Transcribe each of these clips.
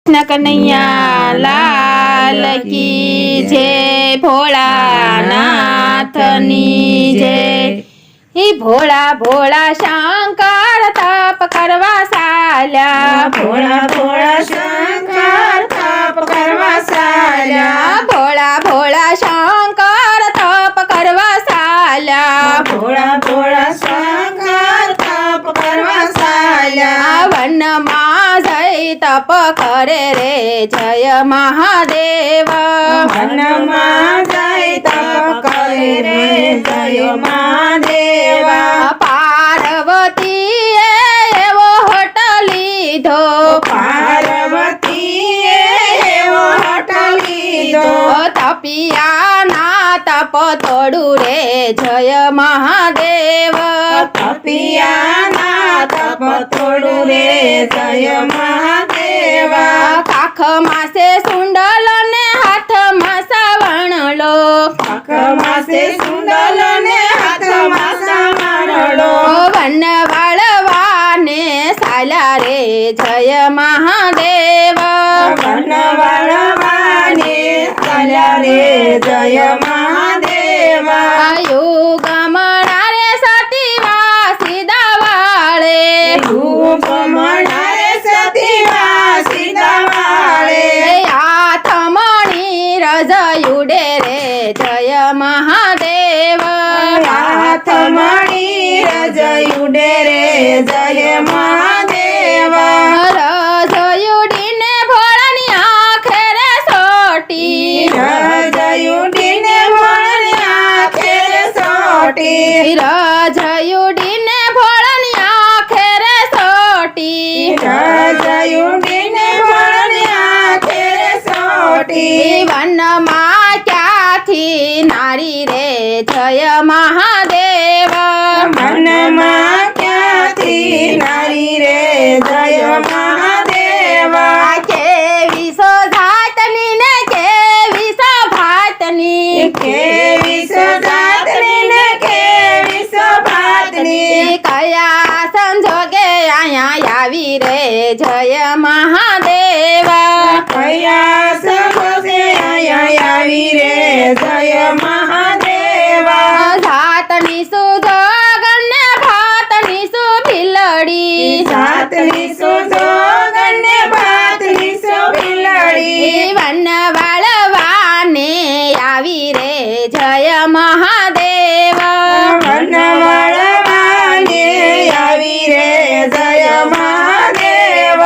कृष्ण कन्हैया लाल की जय, भोळानाथनी जय। ही भोळा भोळा शंकर तप करवा साल्या, भोळा भोळा शंकर तप करवा साल्या, भोळा भोळा शंकर तप करवा साल्या, भोळा भोळा शंकर तप करवा साल्या। वन माझै तप करे रे जय महादेव, वन माझै तप करे रे जय महादेव। पार्वती एवो हट लीधो, पार्वती एवो हट लीधो, तपिया ना तप तोडू रे जय महादेव, तपिया ना तप तोडू रे जय महादेव। काख मासे सुंडल ने हाथ मासा वणलो, काख मासे सुंडल ने हाथ मासा वणलो, वन वाळवाने साल्या रे जय महादेव, वन वाळवाने साल्या रे जय महादेव। युग म्हणारे सतीवासी दावाळे, युग म्हणारे सतीवासी दावाळे, हाथ मणी रजयुडे रे जय महादेव, हाथ मणी रजयुडे रे जय महादेव। रजयुडीने भोळनी आखे रे सोटी, रजयुडीने भोळनी आखे रे सोटी, रजयुडीने भोळनी आखे रे सोटी, रजयुडीने भोळनी आखे रे सोटी। वन क्याथी नारी रे जय महादेव, મનમાં ક્યાંથી નારી રે જય મહાદેવ। કેવી સોજાતની ને કેવી સભાતની, કેવી સોજાતની ને કેવી શોભાતની, કયા સંજોગે આયા આવી રે જય महादेव, કયા સંજોગે આયા આવી રે જય મહાદેવ। જાતની સુજોગણ ને ભાતની સુભિલડી, જાતની સુજોગણ ને ભાતની સુભિલડી, વન વાળવાને આવી રે જય महादेव, વન વાળવાને આવી રે જય મહાદેવ।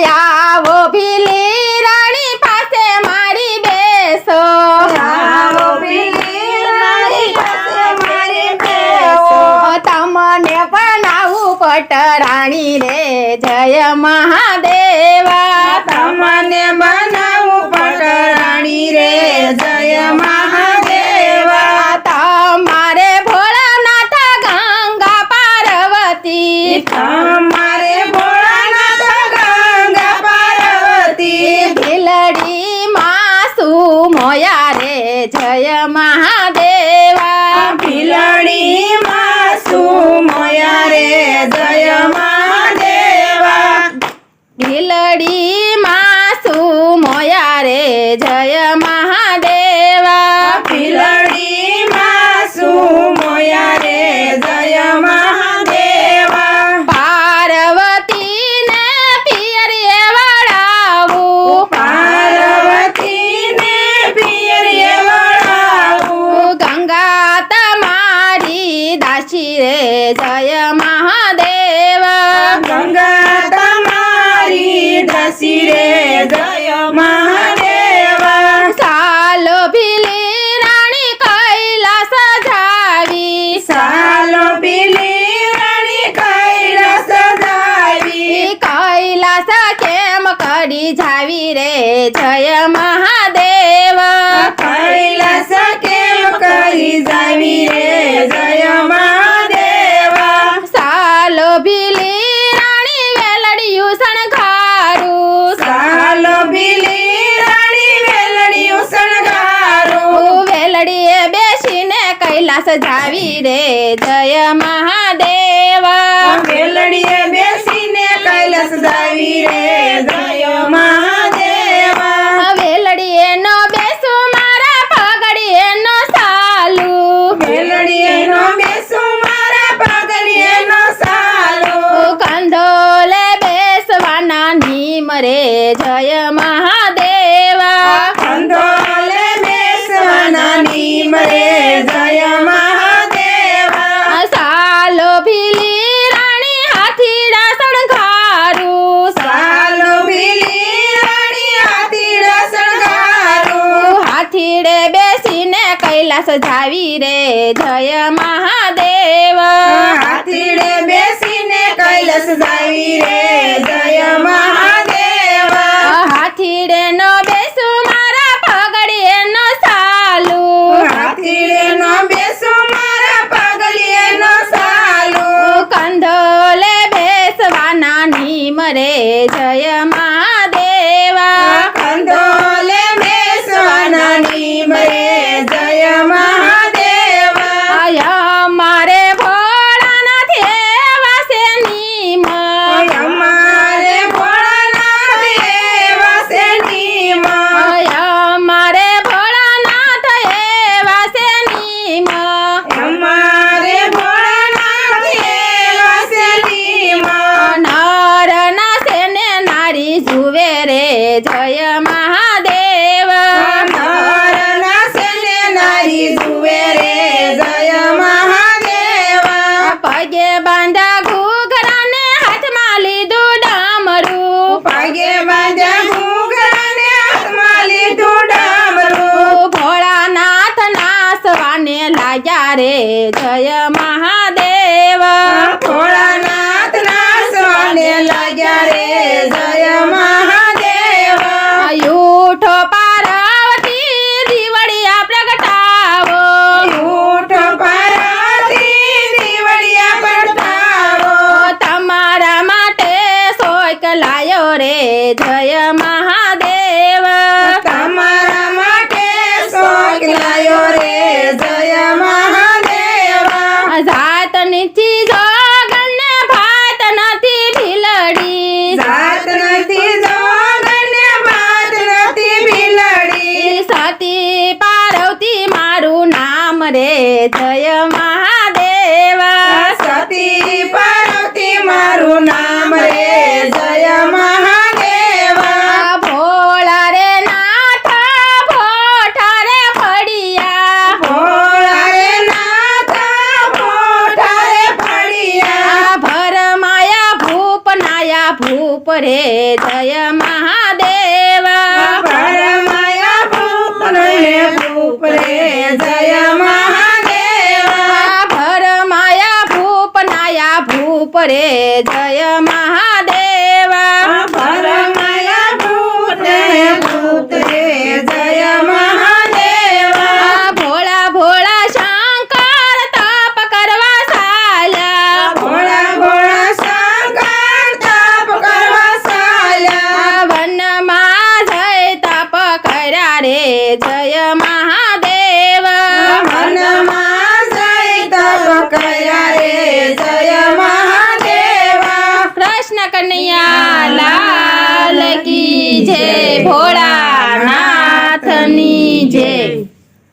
આવો ભીલી રાણી પાસે મારી બેસો, આવો ભીલી રાણી પાસે મારી બેસો, તમને બનાવું પટરાણી રે જય महादेव, તમને બનાવું પટરાણી રે જય મહાદેવ। તમારે ભોળાનાથ ગંગા પાર્વતી, તમારે ભોળાનાથ ગંગા પાર્વતી, ભીલડી માસુ મોયા રે જય महादेव, ભીલડી માસુ મોયા રે જય મહાદેવ। ભીલડી માસુ મોયા રે જય महादेव, ભીલડી માસુ મોયા રે જય મહાદેવ। પાર્વતી ને પિયરીએ વળાવું, પાર્વતીને પિયરીએ વળાવું, ગંગા તમારી દાસી રે જય महादेव, ગંગા તમારી દાસી રે જય મહાદેવ। સાલો ભીલી રાણી કૈલાસ જાવી, સાલો પીલી રાણી કૈલાસ જાવી, કૈલાસ કેમ કરી જાવી રે જય महादेव, કૈલાસ કેમ કરી જાવી રે જય મહાદેવ। સાલો ભીલી રાણી વેલડિયું શણગારું, સાલો પીલી રાણી વેલડિયું શણગારું, વેલડીએ બેસીને કૈલાસ જાવી રે જય महादेव, વેલડીએ બેસીને કૈલાસ જાવી રે જય મહાદેવ। રે જય મહાદેવા કંધોલે બેસવાના નીમ રે જય મહાદેવા સાલો ભીલી રાણી હાથીડા શણગારું સાલો ભીલી રાણી હાથીડા શણગારું હાથીડે બેસીને કૈલાસ જાવી રે જય મહાદેવ હાથીડે બેસીને કૈલાસ જાવી રે જય મહાદેવા હાથીડે નો બેસું મારા પગડીએ નો સાલું હાથીડે નો બેસું મારા પગલીએ નો સાલું કંધોલે બેસવાના નીમ રે જય મહાદેવા કંધોલે બેસવાના નીમ રે જય મહાદેવા મારે ભોળાનાથ એવા છે નીમ અમારે ભોળાનાથ એવા છે નીમ મારે ભોળાનાથ એવા છે નીમ અમારે ભોળાનાથ એવા છે નીમ નર નાસે ને નારી જુએ રે જય મહાદેવ નરના સેને નારી જુએ રે જય મહાદેવા પગે બાંધા ઘૂઘરાને હાથમાં લીધું ડામરું પગે બાંધ્યા ઘૂઘરાને હાથમાં લીધું ડામરું ભોળાનાથ નાસવાને લાગ્યા રે જય મહાદેવ ભોળાનાથ નાસવાને લાગ્યા રે જય મહાદેવા ઉઠો પાર્વતી દીવડિયા પ્રગટાવો ઉઠો પાર્વતી દીવડિયા પ્રગટાવો તમારા માટે સોયક લાયો રે જય મહાદેવ તમારા માટે શોક લાયો રે જય મહાદેવા જાત નીચી જોગણને ભાત નથી ભીલડી જાત નથી જોગને બાત નથી ભીલડી સતી પાર્વતી મારું નામ રે જય મહાદેવા સતી પાર્વતી મારું નામ રે જય મહાદેવા ભોળા રે નાથ ભોઠા રે ફળિયા ભોળા રે નાથ ભોઠા રે ફળિયા ભરમાયા ભૂપ નાયા ભૂપ રે જય મહાદેવા પરમાયા ભૂપ ને ભૂપ રે જય મહાદેવા ભરમાયા ભૂપ નાયા ભૂપ રે જય મહાદેવા